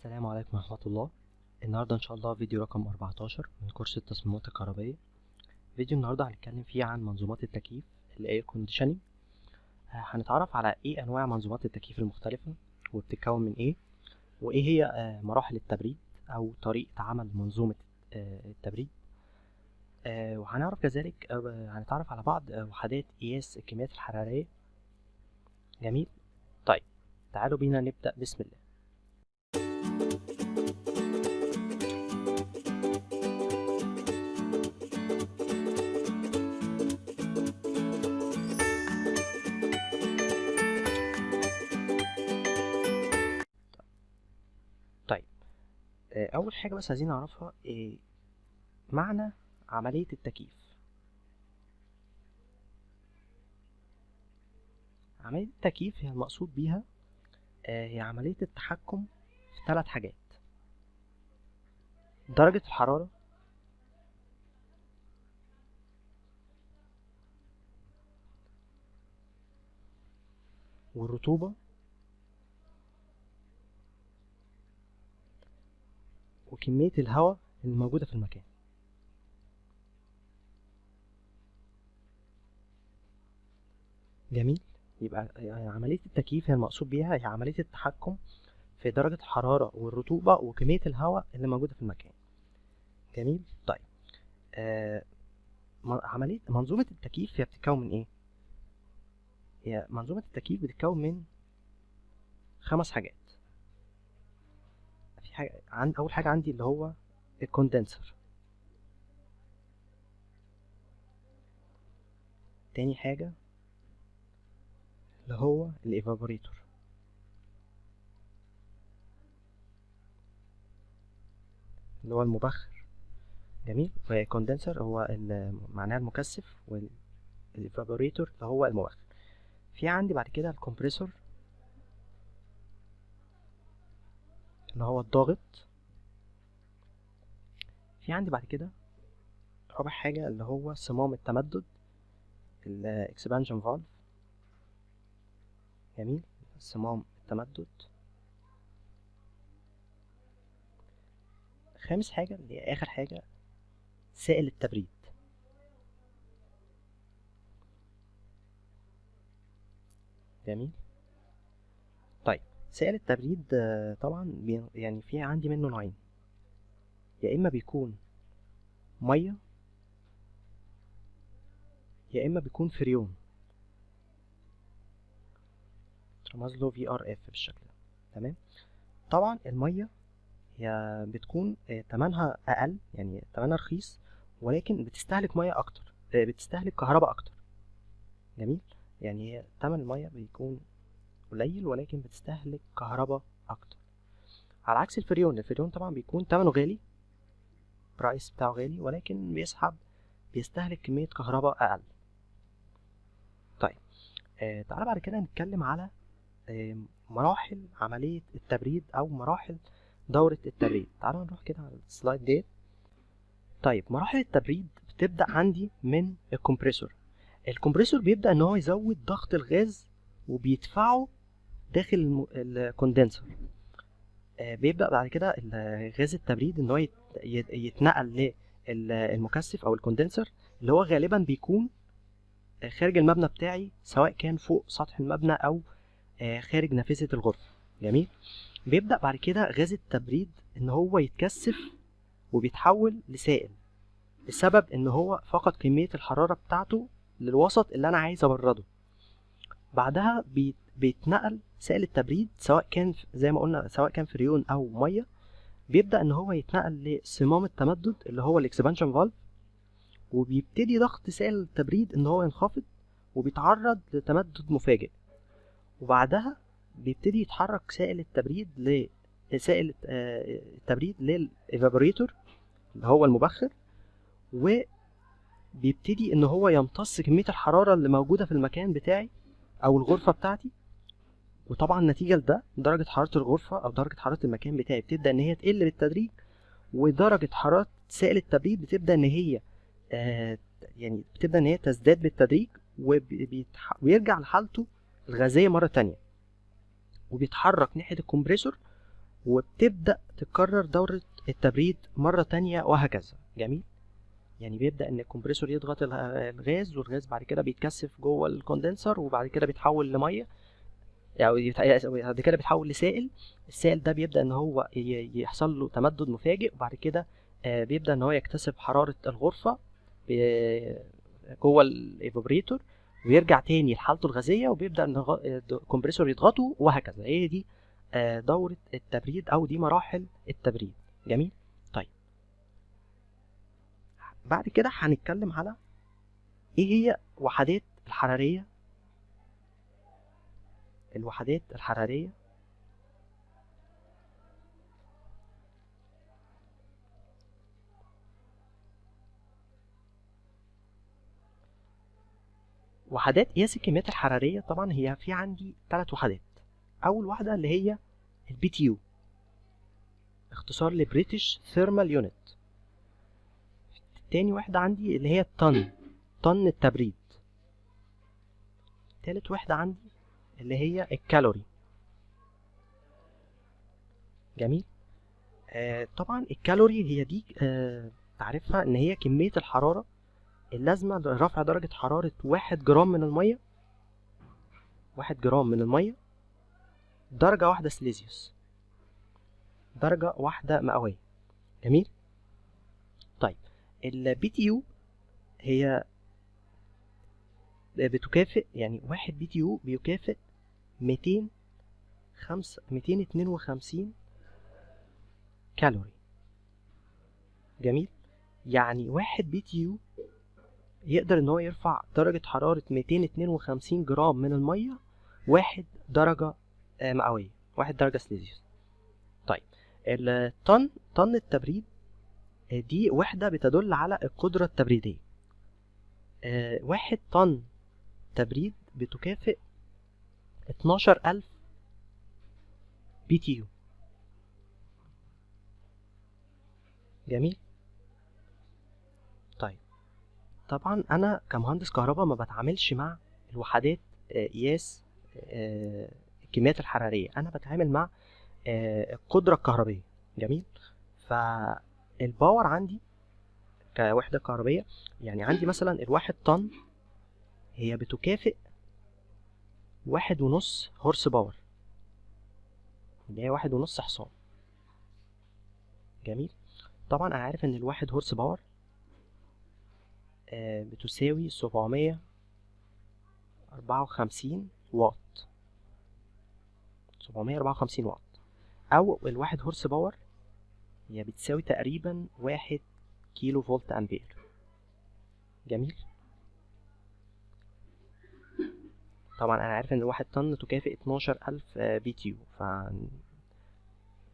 السلام عليكم ورحمة الله. النهاردة إن شاء الله فيديو رقم 14 من كورس التصميمات الكهربائية. فيديو النهاردة هنتكلم فيه عن منظومات التكييف الاير كونديشننج. هنتعرف على ايه انواع منظومات التكييف المختلفة وبتتكون من ايه، وايه هي مراحل التبريد او طريقة عمل منظومة التبريد. وهنعرف كذلك هنتعرف على بعض وحدات قياس الكميات الحرارية. جميل. طيب تعالوا بينا نبدأ بسم الله. اول حاجه بس عايزين نعرفها معنى عمليه التكييف. عمليه التكييف هي المقصود بيها هي عمليه التحكم في 3 حاجات: درجه الحراره، والرطوبه، وكميه الهواء الموجوده في المكان. جميل. يبقى عمليه التكييف هي المقصود بيها هي عمليه التحكم في درجه الحراره والرطوبه وكميه الهواء اللي موجوده في المكان. جميل. طيب عمليه منظومه التكييف هي بتتكون من ايه؟ هي منظومه التكييف بتتكون من 5 حاجات. في حاجه اول حاجه عندي اللي هو الكوندنسر. تاني حاجه اللي هو الايفابوريتور. اللي هو المبخر. جميل. والكوندنسر هو معناه المكثف، والايفابوريتور اللي هو المبخر. في عندي بعد كده الكمبريسور اللي هو الضاغط. في عندي بعد كده رابع حاجة اللي هو صمام التمدد، الاكسبانشن فالف. جميل. صمام التمدد. خامس حاجة اللي هي آخر حاجة سائل التبريد. جميل. طيب سائل التبريد طبعا يعني في عندي منه نوعين: يا إما بيكون مية، يا إما بيكون فريون. رمز له VRF بالشكل ده. تمام. طبعا المية هي بتكون تمنها أقل، يعني تمنها رخيص، ولكن بتستهلك مية أكتر، بتستهلك كهرباء أكتر. جميل. يعني هي تمن المية بيكون قليل ولكن بتستهلك كهرباء أكتر، على عكس الفريون. الفريون طبعا بيكون تمنه غالي، برايس بتاعه غالي، ولكن بيستهلك كمية كهرباء أقل. طيب تعالى بعد كده نتكلم على مراحل عملية التبريد أو مراحل دورة التبريد. تعالوا نروح كده على السلايد ديت. طيب مراحل التبريد بتبدأ عندي من الكمبريسور. الكمبريسور بيبدأ إن هو يزود ضغط الغاز وبيدفعه داخل الكوندنسر. بيبدأ بعد كده غاز التبريد إن هو يتنقل للمكثف أو الكوندنسر، اللي هو غالبا بيكون خارج المبنى بتاعي، سواء كان فوق سطح المبنى أو خارج نافذة الغرفة. جميل. بيبدأ بعد كده غاز التبريد إن هو يتكثف وبيتحول لسائل، بسبب إن هو فقد كمية الحرارة بتاعته للوسط اللي أنا عايز أبرده. بعدها بيتنقل سائل التبريد، سواء كان زي ما قلنا سواء كان فريون أو مية. بيبدأ إن هو يتنقل لصمام التمدد اللي هو الإكسبانشن فالف، وبيبتدي ضغط سائل التبريد إن هو ينخفض وبيتعرض لتمدد مفاجئ. وبعدها بيبتدي يتحرك سائل التبريد للإيفابوريتور اللي هو المبخر، وبيبتدي ان هو يمتص كمية الحرارة اللي موجودة في المكان بتاعي او الغرفة بتاعتي. وطبعا نتيجة لده درجة حرارة الغرفة او درجة حرارة المكان بتاعي بتبدأ ان هي تقل بالتدريج، ودرجة حرارة سائل التبريد بتبدأ ان هي تزداد بالتدريج، ويرجع لحالته الغازية مرة تانية، وبيتحرك ناحية الكمبريسور وبتبدأ تكرر دورة التبريد مرة تانية وهكذا. جميل. يعني بيبدأ ان الكمبريسور يضغط الغاز، والغاز بعد كده بيتكثف جوه الكوندنسر، وبعد كده بيتحول لميه، يعني بعد كده بيتحول لسائل. السائل ده بيبدأ ان هو يحصل له تمدد مفاجئ، وبعد كده بيبدأ ان هو يكتسب حرارة الغرفة جوه الايفابريتور، ويرجع تاني لحالته الغازية، وبيبدأ ان الكمبريسور يضغطه وهكذا. هي دي دورة التبريد، او دي مراحل التبريد. جميل. طيب بعد كده هنتكلم على ايه هي وحدات الحرارية. الوحدات الحرارية وحدات قياس الكميات الحرارية. طبعا هي في عندي 3 وحدات. أول واحدة اللي هي البي تي يو، اختصار لبريتش ثيرمال يونت. تاني واحدة عندي اللي هي الطن، طن التبريد. تالت واحدة عندي اللي هي الكالوري. جميل. طبعا الكالوري هي دي تعرفها ان هي كمية الحرارة اللازمة لرفع درجة حرارة 1 جرام من المية، 1 جرام من المية درجة واحدة سليزيوس، درجة واحدة مئوية. جميل. طيب البي تي يو هي بتكافئ، يعني 1 بي تي يو بيكافئ 252 كالوري. جميل. يعني 1 بي تي يو يقدر ان هو يرفع درجة حرارة 252 جرام من المية 1 درجة مئوية، 1 درجة سليزيوس. طيب الطن، طن التبريد، دي وحدة بتدل على القدرة التبريدية. 1 طن تبريد بتكافئ 12000 بي تي يو. جميل. طيب طبعا انا كمهندس كهرباء ما بتعاملش مع الوحدات قياس الكميات الحرارية، انا بتعامل مع القدرة الكهربية. جميل. فالباور عندي كوحدة كهربية، يعني عندي مثلا الواحد طن هي بتكافئ 1.5 هورس باور، اللي هي 1.5 حصان. جميل. طبعا انا عارف ان الواحد هورس باور بتساوي 754 واط، 754 واط، او الواحد هورس باور هي بتساوي تقريبا 1 كيلو فولت امبير. جميل. طبعا انا عارف ان الواحد طن تكافئ 12000 بي تي يو،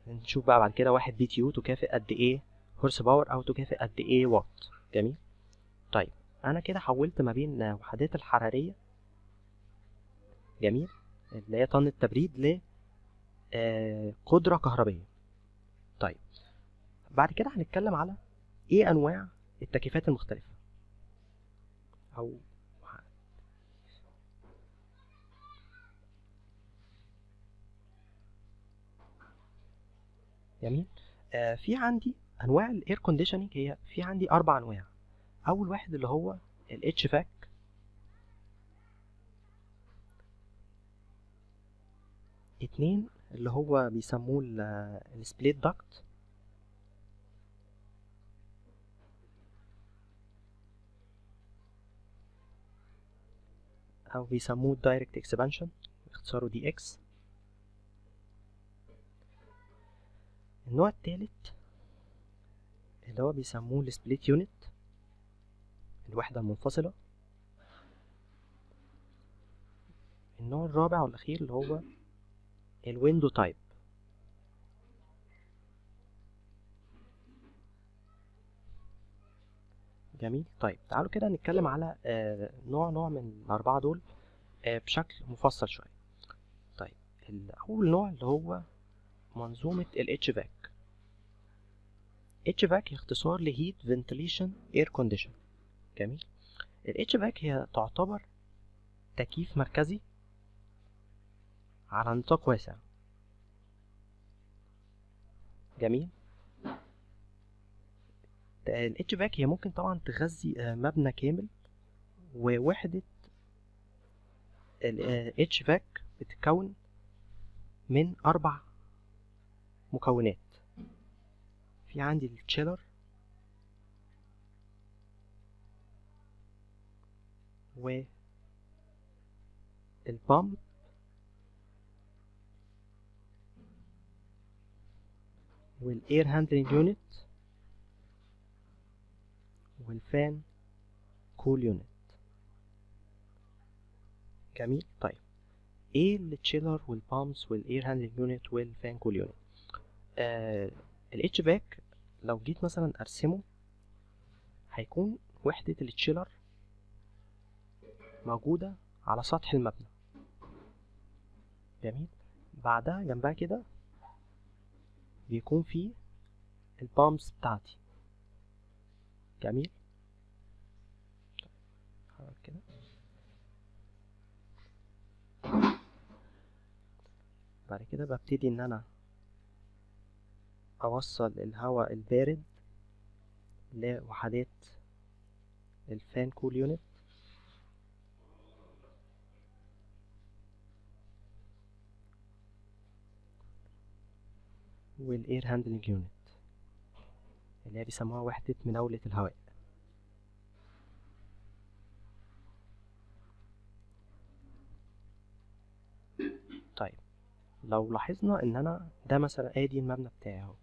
فنشوف بقى بعد كده 1 بي تي يو تكافئ قد ايه هورس باور، او تكافئ قد ايه واط. جميل. طيب انا كده حولت ما بين وحدات الحرارية، جميل، اللي هي طن التبريد، ل قدرة كهربية. طيب بعد كده هنتكلم على ايه انواع التكييفات المختلفة، او جميل. في عندي انواع الاير كونديشننج، هي في عندي 4 انواع. اول واحد اللي هو الاتش فاك، اتنين اللي هو بيسموه السبليت داكت، او بيسموه دايركت اكسبانشن، اختصاره دي اكس. النوع التالت اللي هو بيسموه السبليت يونت، الوحدة المنفصلة. النوع الرابع والاخير اللي هو الويندو تايب. جميل. طيب تعالوا كده نتكلم على نوع من الأربعة دول بشكل مفصل شوية. طيب أول نوع اللي هو منظومة ال HVAC. HVAC اختصار ل Heat Ventilation Air Condition. جميل. ال HVAC هي تعتبر تكييف مركزي على نطاق واسع. جميل. الاتش فاك هي ممكن طبعا تغذي مبنى كامل، ووحدة الاتش فاك بتتكون من 4 مكونات. في عندي التشيلر والبامب والاير هاندلنج يونت والفان كول يونت. جميل. طيب ايه التشيلر والبامبس والاير هاندلنج يونت والفان كول يونت؟ الاتش فاك لو جيت مثلا ارسمه هيكون وحدة التشيلر موجودة على سطح المبنى. جميل. بعدها جنبها كده بيكون فيه البامبس بتاعتي. جميل. كده بعد كده ببتدي ان انا اوصل الهواء البارد لوحدات الفان كول يونت والاير هاندلنج يونت اللي هي بيسموها وحدة مناولة الهواء. طيب لو لاحظنا ان انا ده مثلا ادي المبنى بتاعي اهو.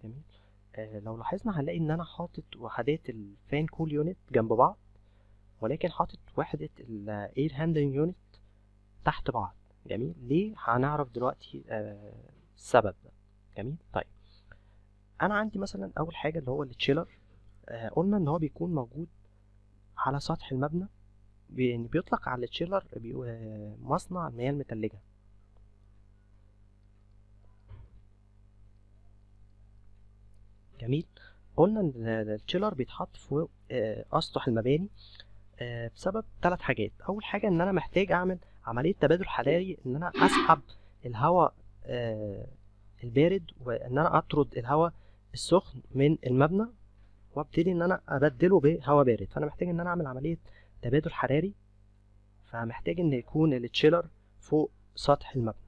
جميل. لو لاحظنا هنلاقي ان انا حاطط وحدات الفان كول يونت جنب بعض، ولكن حاطط وحدة الاير هاندلنج يونت تحت بعض. جميل. ليه؟ هنعرف دلوقتي السبب ده. جميل. طيب انا عندي مثلا اول حاجة اللي هو التشيلر. قلنا ان هو بيكون موجود على سطح المبنى، يعني بيطلق على التشيلر مصنع المياه المتلجة. جميل. قلنا ان التشيلر بيتحط فوق اسطح المباني بسبب 3 حاجات. اول حاجة ان انا محتاج اعمل عملية تبادل حراري، ان انا اسحب الهواء البارد وان انا اطرد الهواء السخن من المبنى وابتدي ان انا ابدله بهواء بارد. فانا محتاج ان انا اعمل عملية تبادل حراري، فمحتاج ان يكون التشيلر فوق سطح المبنى.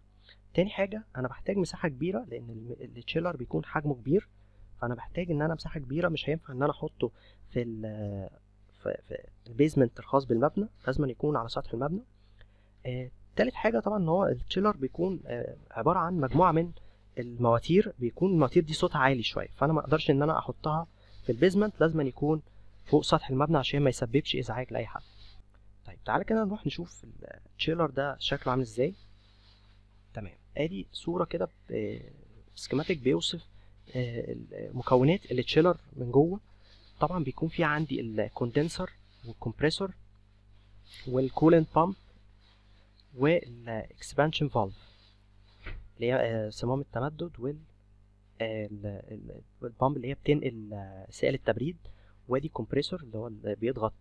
تاني حاجة انا بحتاج مساحة كبيرة، لان التشيلر بيكون حجمه كبير، فانا بحتاج ان انا مساحة كبيرة. مش هينفع ان انا احطه في في البيزمنت الخاص بالمبنى، لازم يكون على سطح المبنى. تالت حاجة طبعا ان هو التشيلر بيكون عبارة عن مجموعة من المواتير. بيكون المواتير دي صوتها عالي شوية، فانا ما اقدرش ان انا احطها في البيزمنت، لازم يكون فوق سطح المبنى عشان ما يسببش ازعاج لاي حد. طيب تعالى كده نروح نشوف التشيلر ده شكله عامل ازاي. تمام. ادي صورة كده سكيماتيك بيوصف مكونات التشيلر من جوه. طبعا بيكون في عندي الكوندنسر والكمبريسور والكولنت بامب والاكسبانشن فالف اللي هي صمام التمدد، والبامب اللي هي بتنقل سائل التبريد، وادي كومبريسور اللي هو اللي بيضغط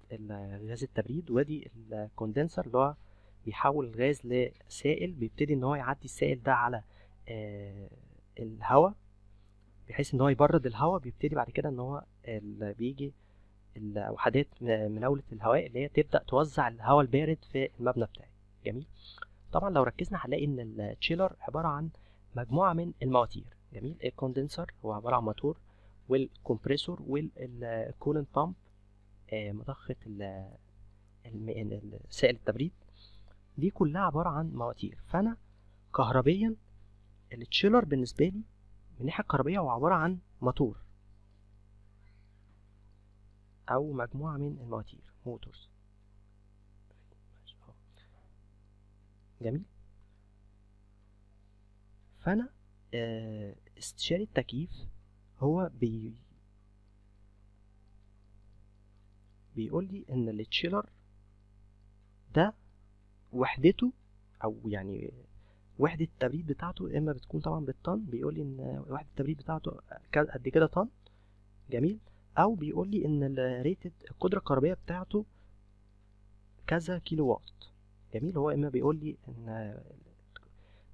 غاز التبريد، وادي الكوندنسر اللي هو بيحول الغاز لسائل، بيبتدي ان هو يعدي السائل ده على الهواء بحيث ان هو يبرد الهواء. بيبتدي بعد كده ان هو بيجي الوحدات مناولة الهواء اللي هي تبدأ توزع الهواء البارد في المبنى بتاعي. جميل. طبعا لو ركزنا هنلاقي ان التشيلر عبارة عن مجموعة من المواتير. جميل. الكوندنسر هو عبارة عن موتور، والكمبريسور والكولنت بامب مضخة سائل التبريد، دي كلها عبارة عن مواتير. فأنا كهربيا التشيلر بالنسبة لي من الناحية الكهربية هو عبارة عن موتور أو مجموعة من المواتير، موتورز. جميل. فأنا استشاري التكييف هو بيقول لي ان التشيلر ده وحدته، او يعني وحدة التبريد بتاعته اما بتكون طبعا بالطن. بيقول لي ان وحدة التبريد بتاعته قد كده طن. جميل. او بيقول لي ان الريتد القدرة الكهربية بتاعته كذا كيلو وات. جميل. هو اما بيقول لي ان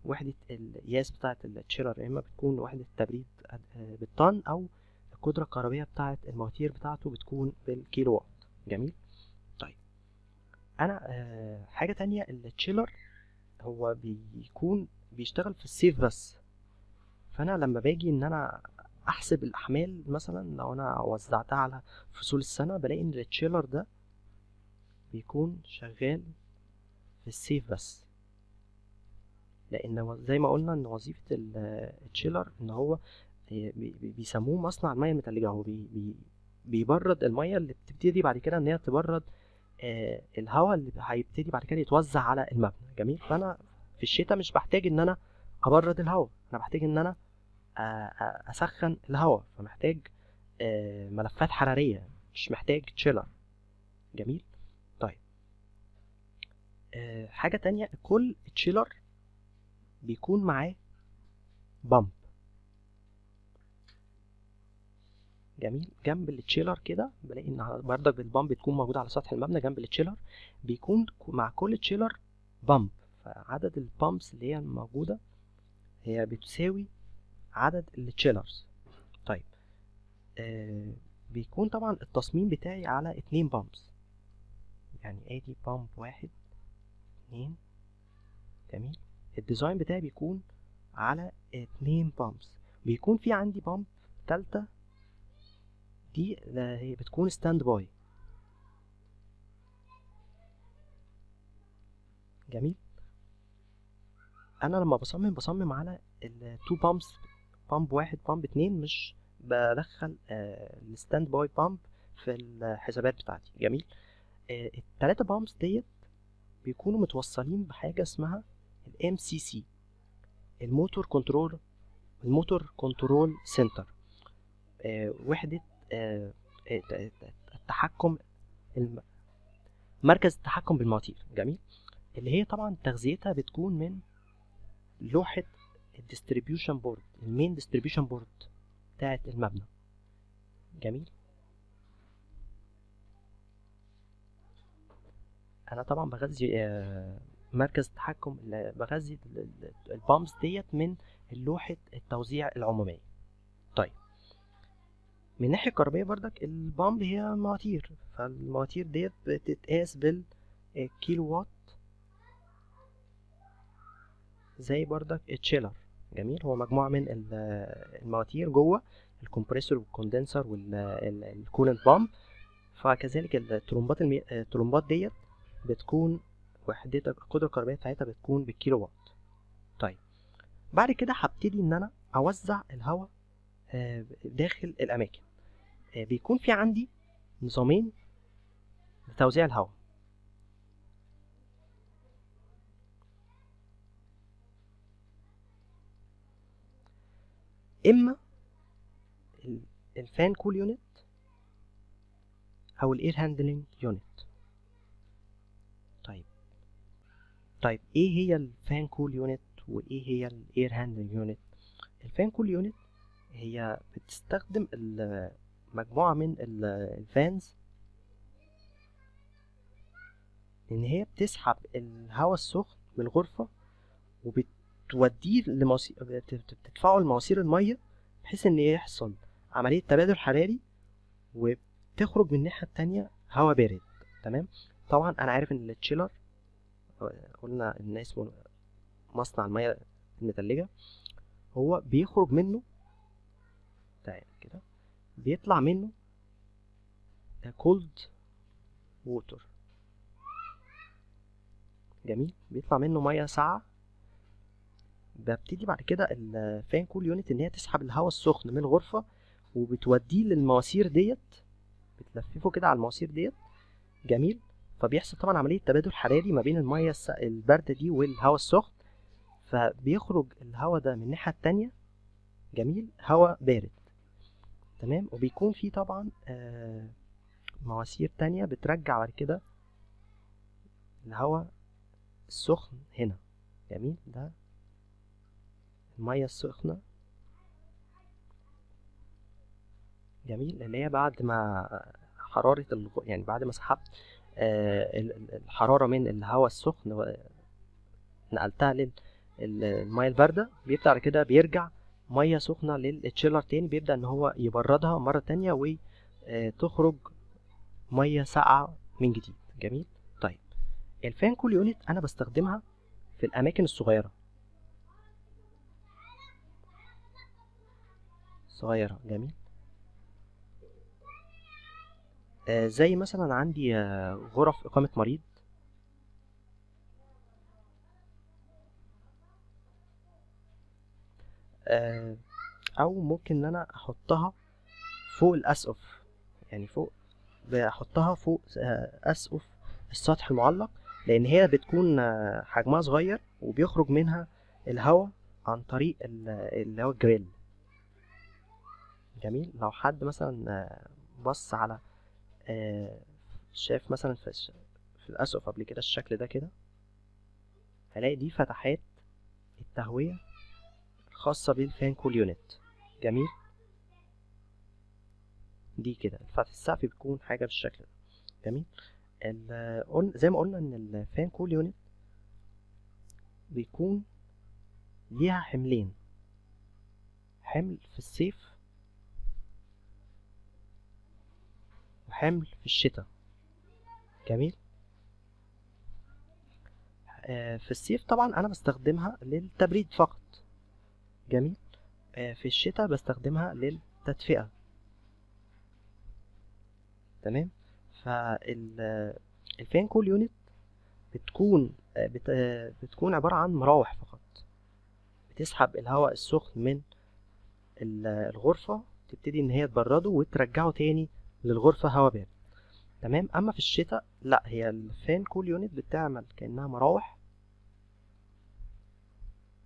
وحدة القياس بتاعة التشيلر، يا اما بتكون وحدة تبريد بالطن، او القدرة الكهربية بتاعة المواتير بتاعته بتكون بالكيلو وات. جميل. طيب انا حاجة تانية، التشيلر هو بيكون بيشتغل في الصيف بس، فانا لما باجي ان انا احسب الاحمال مثلا لو انا وزعتها على فصول السنة، بلاقي ان التشيلر ده بيكون شغال في الصيف بس، لان زي ما قلنا ان وظيفة التشيلر ان هو بيسموه مصنع المياه المتلجة. هو بيبرد المياه اللي بتبتدي بعد كده ان هي تبرد الهواء اللي هيبتدي بعد كده يتوزع على المبنى. جميل. فانا في الشتاء مش بحتاج ان انا ابرد الهواء، انا بحتاج ان انا اسخن الهواء، فمحتاج ملفات حرارية، مش محتاج تشيلر. جميل. طيب حاجة تانية، كل تشيلر بيكون معاه بامب. جميل. جنب التشيلر كده بلاقي ان بردك البامب بتكون موجودة على سطح المبنى جنب التشيلر، بيكون مع كل تشيلر بامب، فعدد البامبس اللي هي موجودة هي بتساوي عدد التشيلرز. طيب بيكون طبعا التصميم بتاعي على 2 بامبس، يعني ادي بامب 1 2. جميل. الديزاين بتاعي بيكون على 2 بامبس، بيكون في عندي بامب تالتة دي هي بتكون ستاند باي. جميل. انا لما بصمم على التو بامبس، بامب 1 بامب 2، مش بدخل الستاند باي بامب في الحسابات بتاعتي. جميل. التلاتة بامبس ديت بيكونوا متوصلين بحاجة اسمها الام سي سي، الموتور كنترول سنتر، وحدة التحكم، مركز التحكم بالمواتير. جميل. اللي هي طبعا تغذيتها بتكون من لوحة الديستريبيوشن بورد، المين ديستريبيوشن بورد بتاعة المبنى. جميل. انا طبعا بغذي مركز التحكم، بغذي البامبس ديت من لوحة التوزيع العمومية. طيب من الناحية الكهربائية بردك البامب هي مواتير، فالمواتير ديت بتتقاس بالكيلو وات زي بردك التشيلر. جميل. هو مجموعة من المواتير جوه الكمبريسور والكوندنسر والكولنت بامب، فكذلك الترومبات ديت بتكون وحدتها القدرة الكهربائية بتاعتها بتكون بالكيلو وات. طيب بعد كده هبتدي ان انا اوزع الهواء داخل الاماكن. بيكون في عندي نظامين لتوزيع الهواء. اما الفان كول يونت او الاير هاندلنج يونت. طيب ايه هي الفان كول يونت وايه هي الاير هاندلنج يونت؟ الفان كول يونت هي بتستخدم مجموعة من الفانز ان هي بتسحب الهواء السخن من الغرفة وبتوديه بتدفعه لمواسير المية، بحيث ان يحصل عملية تبادل حراري وبتخرج من الناحية التانية هواء بارد. تمام. طبعا انا عارف ان التشيلر قلنا ان اسمه مصنع المياه المتلجة، هو بيخرج منه كده، بيطلع منه كولد ووتر. جميل. بيطلع منه ميه ساقعه. ببتدي بعد كده الفان كول يونت ان هي تسحب الهواء السخن من الغرفه وبتوديه للمواسير ديت، بتلففه كده على المواسير ديت. جميل. فبيحصل طبعا عمليه تبادل حراري ما بين الميه البارده دي والهواء السخن، فبيخرج الهواء ده من الناحيه التانية. جميل. هواء بارد. تمام. وبيكون في طبعا مواسير تانية بترجع بعد كده الهواء السخن هنا. جميل. ده المية السخنة. جميل. اللي هي بعد ما حرارة يعني بعد ما سحبت الحرارة من الهواء السخن نقلتها الميه البارده، بيبدا على كده بيرجع ميه سخنه للتشيلر تاني، بيبدا ان هو يبردها مره تانية وتخرج ميه ساقعه من جديد. جميل. طيب الفان كول يونت انا بستخدمها في الاماكن الصغيره. جميل. زي مثلا عندي غرف اقامه مريض، او ممكن ان انا احطها فوق الاسقف، يعني فوق، بحطها فوق اسقف السطح المعلق، لان هي بتكون حجمها صغير وبيخرج منها الهواء عن طريق اللي هو الجريل. جميل. لو حد مثلا بص على شاف مثلا في الاسقف قبل كده الشكل ده كده، هلاقي دي فتحات التهوية الخاصة بالفان كول يونت. جميل. دي كده فتح السقف بيكون حاجة بالشكل ده. جميل. زي ما قلنا ان الفان كول يونت بيكون ليها حملين، حمل في الصيف وحمل في الشتاء. جميل. في الصيف طبعا انا بستخدمها للتبريد فقط. جميل. في الشتاء بستخدمها للتدفئة. تمام. الفان كول يونت بتكون بتكون عبارة عن مراوح فقط، بتسحب الهواء السخن من الغرفة، تبتدي ان هي تبرده وترجعه تاني للغرفة هواء بارد. تمام. اما في الشتاء لا، هي الفان كول يونت بتعمل كأنها مراوح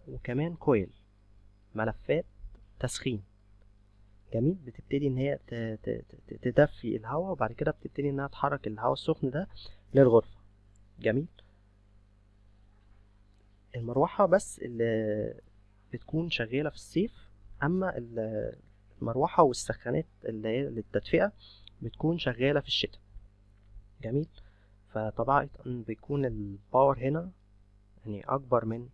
وكمان كويل، ملفات تسخين. جميل. بتبتدي ان هي تدفي الهواء، وبعد كده بتبتدي انها تحرك الهواء السخن ده للغرفة. جميل. المروحة بس اللي بتكون شغالة في الصيف، اما المروحة والسخانات اللي هي للتدفئة بتكون شغالة في الشتاء. جميل. فطبعا بيكون الباور هنا يعني اكبر من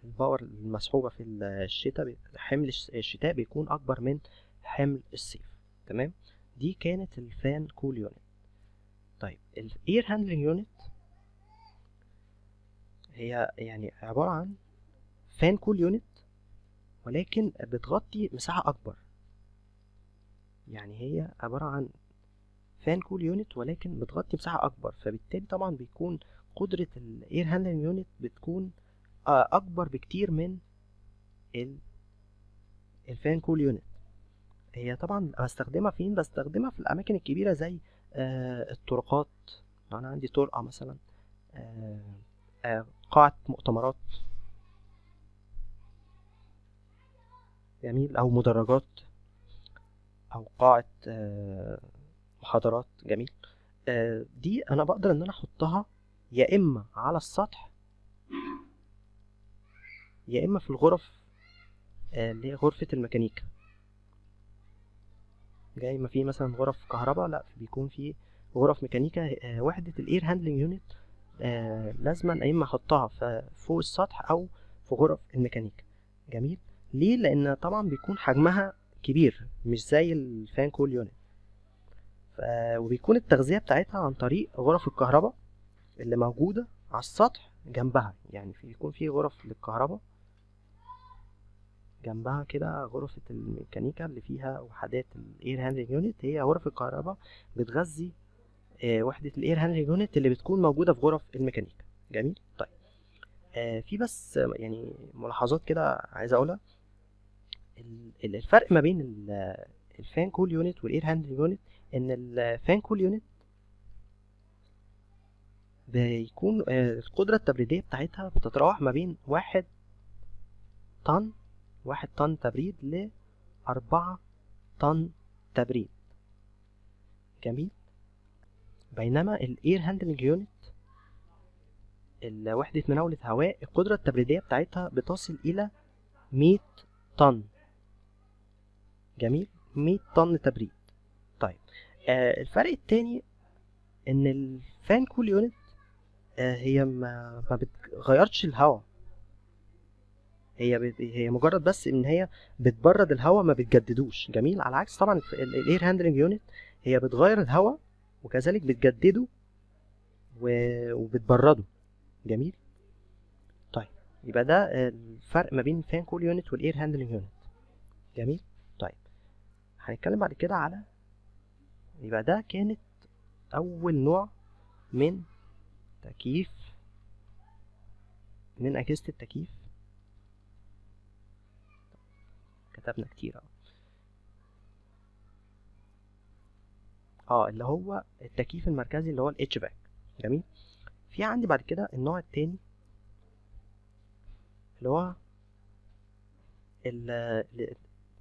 الباور المسحوبة في الشتاء، حمل الشتاء بيكون اكبر من حمل الصيف. تمام. دي كانت الفان كول يونت. طيب الاير هاندلنج يونت هي يعني عبارة عن فان كول يونت ولكن بتغطي مساحة اكبر. يعني هي عبارة عن فان كول يونت ولكن بتغطي مساحة اكبر، فبالتالي طبعا بيكون قدرة الاير هاندلنج يونت بتكون اكبر بكتير من الفان كول يونت. هي طبعا بستخدمها فين؟ بستخدمها في الاماكن الكبيرة زي الطرقات. لو انا عندي طرقة مثلا، قاعة مؤتمرات. جميل. او مدرجات، او قاعة محاضرات. جميل. دي انا بقدر ان انا احطها يا اما على السطح يا اما في الغرف اللي هي غرفة الميكانيكا. جاي ما في مثلا غرف كهرباء، لا بيكون في غرف ميكانيكا. وحدة الاير هاندلنج يونت لازما يا اما احطها فوق السطح او في غرف الميكانيكا. جميل. ليه؟ لان طبعا بيكون حجمها كبير مش زي الفان كول يونت. وبيكون التغذية بتاعتها عن طريق غرف الكهرباء اللي موجودة على السطح جنبها. يعني بيكون في غرف للكهرباء جنبها كده، غرفة الميكانيكا اللي فيها وحدات الاير هاندلنج يونت، هي غرف الكهرباء بتغذي وحدة الاير هاندلنج يونت اللي بتكون موجودة في غرف الميكانيكا. جميل. طيب في بس يعني ملاحظات كده عايز اقولها. الفرق ما بين الفان كول يونت والاير هاندلنج يونت ان الفان كول يونت بيكون القدرة التبريدية بتاعتها بتتراوح ما بين 1 طن تبريد ل4 طن تبريد. جميل. بينما الاير هاندلنج يونت وحدة مناولة هواء القدرة التبريدية بتاعتها بتصل إلى 100 طن. جميل. 100 طن تبريد. طيب الفرق التاني إن الفان كول يونت هي ما بتغيرش الهواء، هي مجرد بس ان هي بتبرد الهواء، ما بتجددوش. جميل. على عكس طبعا الاير هاندلنج يونت، هي بتغير الهواء وكذلك بتجدده وبتبرده. جميل. طيب، يبقى ده الفرق ما بين فان كول يونت والاير هاندلنج يونت. جميل. طيب، هنتكلم بعد كده على، يبقى ده كانت اول نوع من تكييف، من اجهزة التكييف. كتبنا كتير اللي هو التكييف المركزي اللي هو الاتش باك. جميل. في عندي بعد كده النوع التاني اللي هو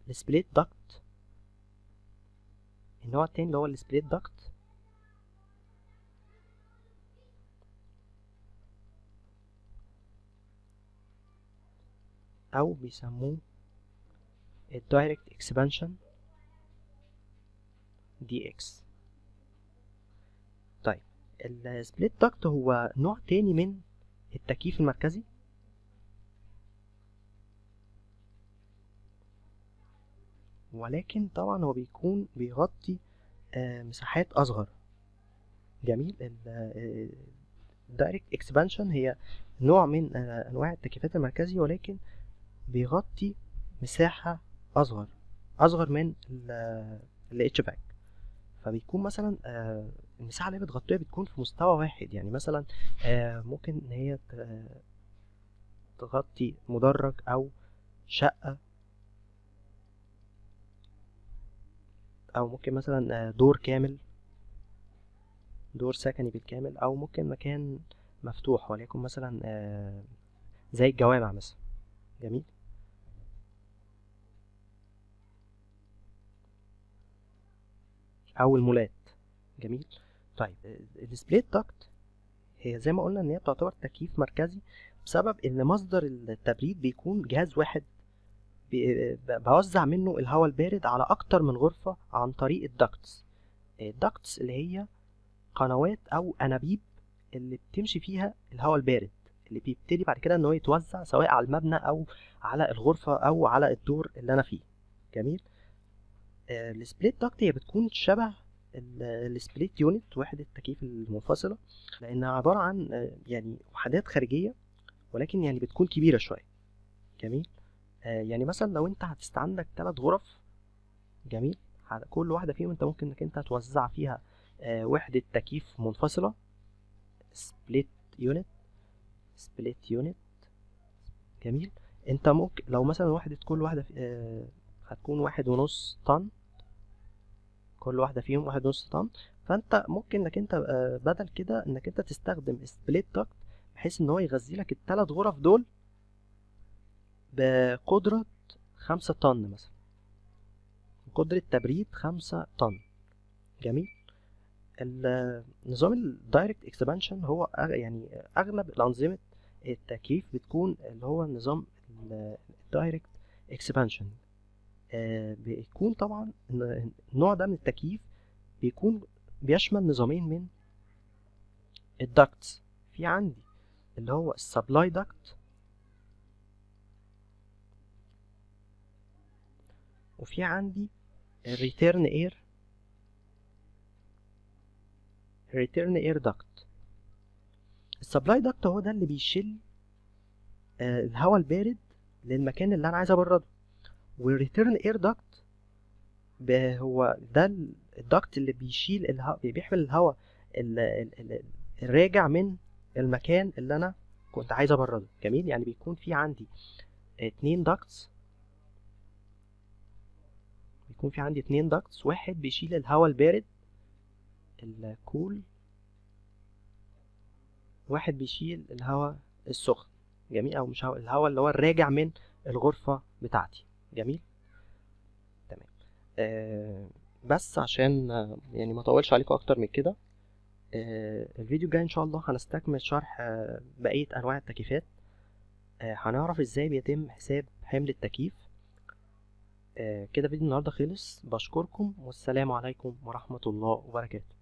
السبليت داكت. النوع التاني اللي هو السبليت داكت، او بيسموه الدايركت اكسبانشن دي اكس. طيب، السبليت داكت هو نوع تاني من التكييف المركزي، ولكن طبعا هو بيكون بيغطي مساحات اصغر. جميل. الدايركت اكسبانشن هي نوع من انواع التكييفات المركزي، ولكن بيغطي مساحة اصغر من الاتش باك. فبيكون مثلا المساحة اللي بتغطيها بتكون في مستوى واحد. يعني مثلا ممكن ان هي تغطي مدرج او شقة، او ممكن مثلا دور كامل، دور سكني بالكامل، او ممكن مكان مفتوح وليكن مثلا زي الجوامع مثلا. جميل. او المولات. جميل. طيب، السبليت داكت هي زي ما قلنا ان هي بتعتبر تكييف مركزي، بسبب ان مصدر التبريد بيكون جهاز واحد، بوزع منه الهواء البارد على اكتر من غرفة عن طريق الداكتس. الداكتس اللي هي قنوات او انابيب اللي بتمشي فيها الهواء البارد، اللي بيبتدي بعد كده ان هو يتوزع سواء على المبنى او على الغرفة او على الدور اللي انا فيه. جميل. السبليت داكت هي بتكون شبه السبليت يونت، وحدة التكييف المنفصلة، لأنها عبارة عن يعني وحدات خارجية، ولكن يعني بتكون كبيرة شوية. جميل. يعني مثلا لو انت عندك 3 غرف. جميل. كل واحدة فيهم انت ممكن انك انت توزع فيها وحدة تكييف منفصلة، سبليت يونت. سبليت يونت. جميل. انت ممكن لو مثلا كل واحدة هتكون 1.5 طن، كل واحدة فيهم 1.5 طن. فانت ممكن انك انت بدل كده انك انت تستخدم سبليت داكت، بحيث ان هو يغذي لك ال3 غرف دول بقدرة 5 طن مثلا، قدرة تبريد 5 طن. جميل. نظام الدايركت اكسبانشن هو يعني اغلب الانظمة التكييف بتكون اللي هو نظام الدايركت اكسبانشن. بيكون طبعا النوع ده من التكييف بيكون بيشمل نظامين من الداكتس. في عندي اللي هو السبلاي داكت، وفي عندي الريتيرن اير داكت. السبلاي داكت هو ده اللي بيشيل الهواء البارد للمكان اللي انا عايز ابرده، والريتيرن اير داكت هو ده الداكت اللي بيشيل الهواء، بيحمل الهواء الراجع من المكان اللي انا كنت عايز ابرده. جميل. يعني بيكون في عندي 2 داكتس، واحد بيشيل الهواء البارد الكول، واحد بيشيل الهواء السخن. جميل. او مش الهواء اللي هو الراجع من الغرفة بتاعتي. جميل. تمام. بس عشان يعني ما اطولش عليكم اكتر من كده، الفيديو الجاي ان شاء الله هنستكمل شرح بقية انواع التكييفات. هنعرف ازاي بيتم حساب حمل التكييف. كده فيديو النهارده خلص. بشكركم والسلام عليكم ورحمة الله وبركاته.